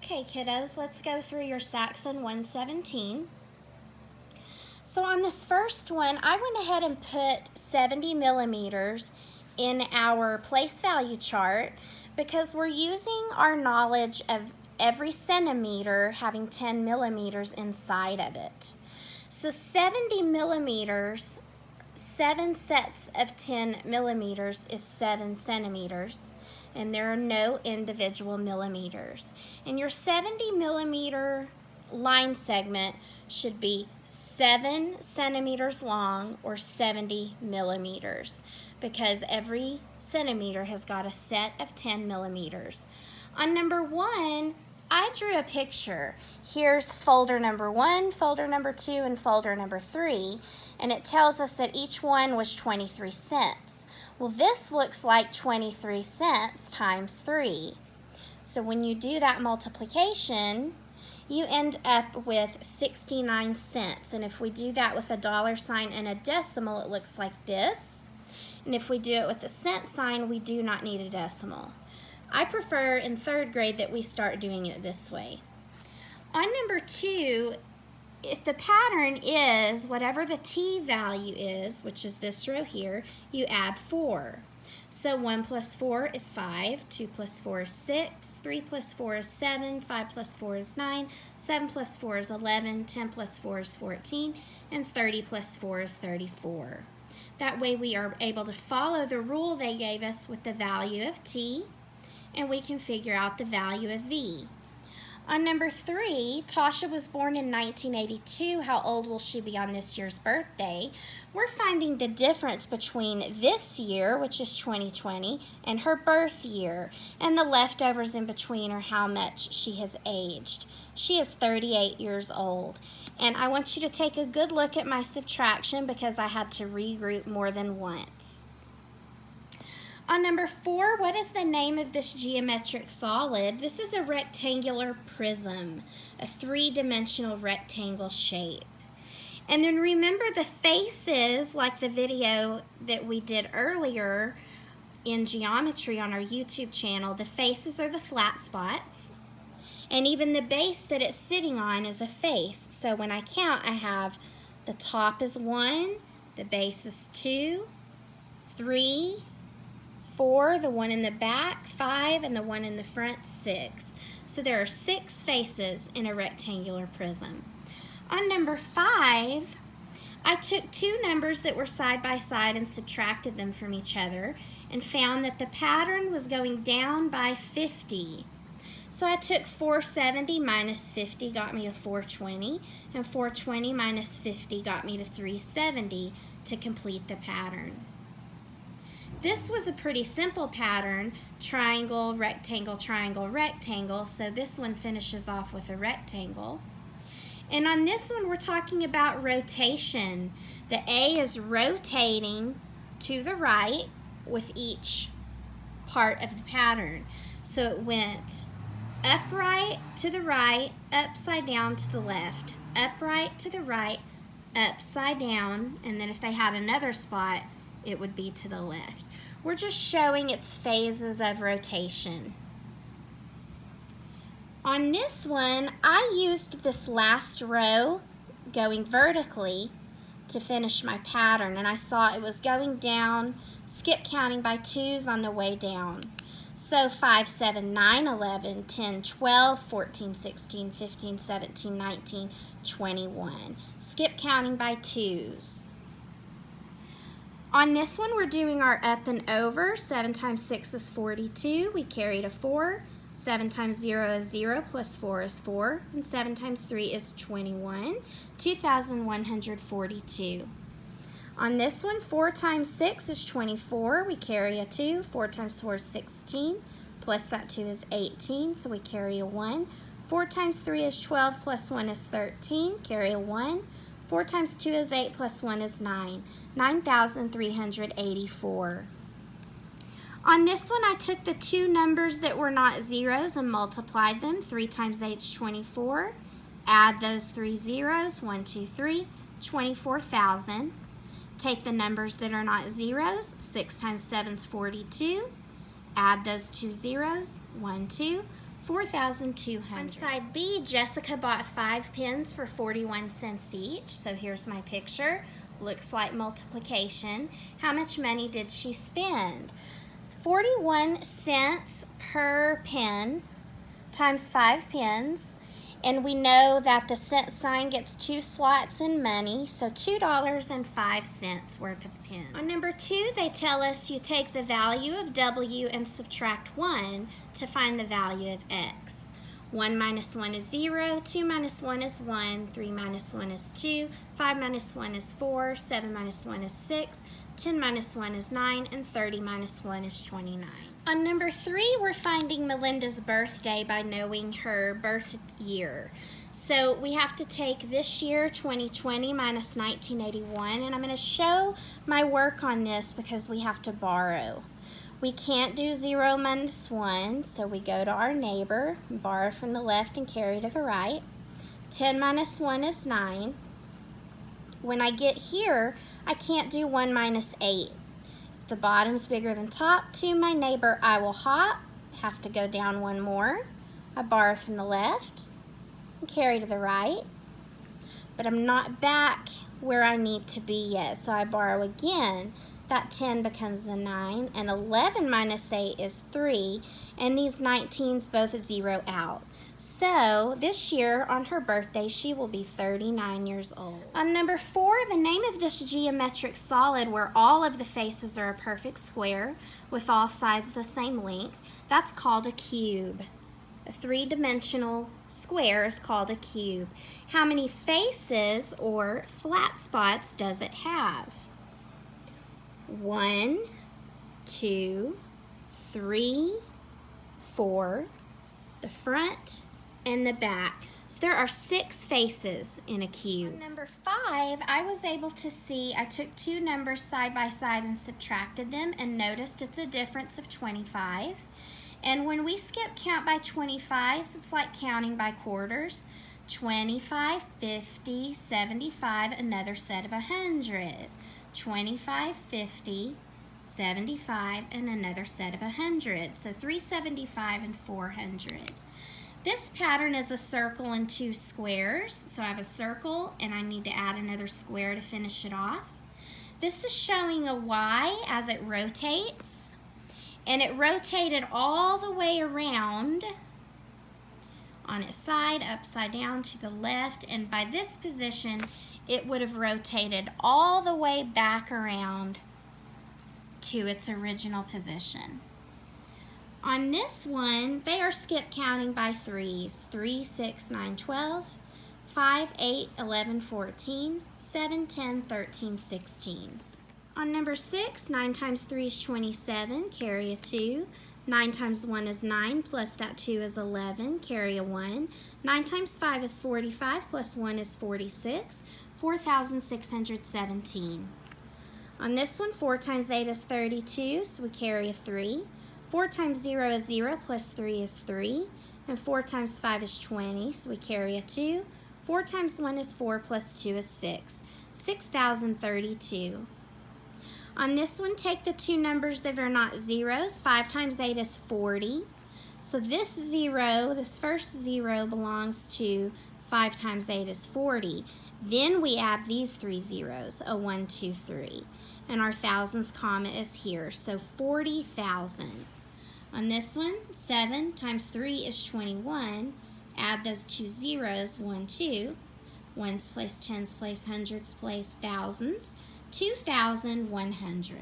Okay, kiddos, let's go through your Saxon 117. So on this first one, I went ahead and put 70 millimeters in our place value chart because we're using our knowledge of every centimeter having 10 millimeters inside of it. So 70 millimeters, 7 sets of 10 millimeters is 7 centimeters, and there are no individual millimeters. And your 70 millimeter line segment should be 7 centimeters long or 70 millimeters because every centimeter has got a set of 10 millimeters. On number 1, I drew a picture. Here's folder number 1, folder number 2, and folder number 3, and it tells us that each one was 23 cents. Well, this looks like 23 cents times 3. So when you do that multiplication, you end up with 69 cents. And if we do that with a dollar sign and a decimal, it looks like this. And if we do it with a cent sign, we do not need a decimal. I prefer in 3rd grade that we start doing it this way. On number 2, if the pattern is whatever the t value is, which is this row here, you add 4. So 1 plus 4 is 5, 2 plus 4 is 6, 3 plus 4 is 7, 5 plus 4 is 9, 7 plus 4 is 11, 10 plus 4 is 14, and 30 plus 4 is 34. That way we are able to follow the rule they gave us with the value of t, and we can figure out the value of v. On number 3, Tasha was born in 1982. How old will she be on this year's birthday? We're finding the difference between this year, which is 2020, and her birth year. And the leftovers in between are how much she has aged. She is 38 years old. And I want you to take a good look at my subtraction because I had to regroup more than once. On number 4, what is the name of this geometric solid? This is a rectangular prism, a 3-dimensional rectangle shape. And then remember the faces, like the video that we did earlier in geometry on our YouTube channel, the faces are the flat spots. And even the base that it's sitting on is a face. So when I count, I have the top is 1, the base is 2, 3, 4, the one in the back, 5, and the one in the front, 6. So there are 6 faces in a rectangular prism. On number 5, I took 2 numbers that were side by side and subtracted them from each other and found that the pattern was going down by 50. So I took 470 minus 50 got me to 420, and 420 minus 50 got me to 370 to complete the pattern. This was a pretty simple pattern, triangle, rectangle, triangle, rectangle, so this one finishes off with a rectangle. And on this one, we're talking about rotation. The A is rotating to the right with each part of the pattern. So it went upright to the right, upside down to the left, upright to the right, upside down, and then if they had another spot, it would be to the left. We're just showing its phases of rotation. On this one, I used this last row going vertically to finish my pattern, and I saw it was going down, skip counting by 2s on the way down. So 5, 7, 9, 11, 10, 12, 14, 16, 15, 17, 19, 21. Skip counting by 2s. On this one, we're doing our up and over. 7 times 6 is 42. We carried a 4. 7 times 0 is 0, plus 4 is 4. And 7 times 3 is 21. 2,142. On this one, 4 times 6 is 24. We carry a 2. 4 times 4 is 16. Plus that 2 is 18, so we carry a 1. 4 times 3 is 12, plus 1 is 13. Carry a 1. 4 times 2 is 8, plus 1 is 9. 9,384. On this one, I took the 2 numbers that were not zeros and multiplied them. 3 times 8 is 24. Add those 3 zeros, 1, 2, 3, 24,000. Take the numbers that are not zeros. 6 times 7 is 42. Add those 2 zeros, 1, 2, 4,200. On side B, Jessica bought 5 pens for 41 cents each. So here's my picture. Looks like multiplication. How much money did she spend? It's 41 cents per pen times 5 pens. And we know that the cent sign gets 2 slots in money, so $2.05 worth of pens. On number 2, they tell us you take the value of W and subtract 1 to find the value of X. 1 minus 1 is 0, 2 minus 1 is 1, 3 minus 1 is 2, 5 minus 1 is 4, 7 minus 1 is 6, 10 minus 1 is 9, and 30 minus 1 is 29. On number 3, we're finding Melinda's birthday by knowing her birth year. So we have to take this year, 2020, minus 1981, and I'm going to show my work on this because we have to borrow. We can't do 0 minus 1, so we go to our neighbor, borrow from the left and carry to the right. 10 minus 1 is 9. When I get here, I can't do 1 minus 8. If the bottom's bigger than top, to my neighbor I will hop, have to go down 1 more. I borrow from the left and carry to the right, but I'm not back where I need to be yet, so I borrow again. That 10 becomes a 9, and 11 minus 8 is 3, and these 19s both zero out. So this year, on her birthday, she will be 39 years old. On number 4, the name of this geometric solid where all of the faces are a perfect square with all sides the same length, that's called a cube. A 3-dimensional square is called a cube. How many faces or flat spots does it have? 1, 2, 3, 4, the front and the back. So there are 6 faces in a cube. On number 5, I was able to see, I took 2 numbers side by side and subtracted them and noticed it's a difference of 25. And when we skip count by 25s, it's like counting by quarters. 25, 50, 75, another set of 100. 25, 50, 75, and another set of 100. So 375 and 400. This pattern is a circle and 2 squares. So I have a circle and I need to add another square to finish it off. This is showing a Y as it rotates. And it rotated all the way around on its side, upside down to the left. And by this position, it would have rotated all the way back around to its original position. On this one, they are skip counting by 3s. 3, 6, 9, 12, 5, 8, 11, 14, 7, 10, 13, 16. On number 6, 9 times 3 is 27, carry a 2. 9 times 1 is 9, plus that 2 is 11, carry a 1. 9 times 5 is 45, plus 1 is 46, 4,617. On this one, 4 times 8 is 32, so we carry a 3. 4 times 0 is 0, plus 3 is 3. And 4 times 5 is 20, so we carry a 2. 4 times 1 is 4, plus 2 is 6. 6,032. On this one, take the 2 numbers that are not zeros. 5 times 8 is 40. So this 0, this first 0 belongs to 5 times 8 is 40. Then we add these 3 zeros, a 1, 2, 3. And our thousands comma is here, so 40,000. On this one, 7 times 3 is 21. Add those 2 zeros, 1, 2. Ones place, tens place, hundreds place, thousands. 2,100.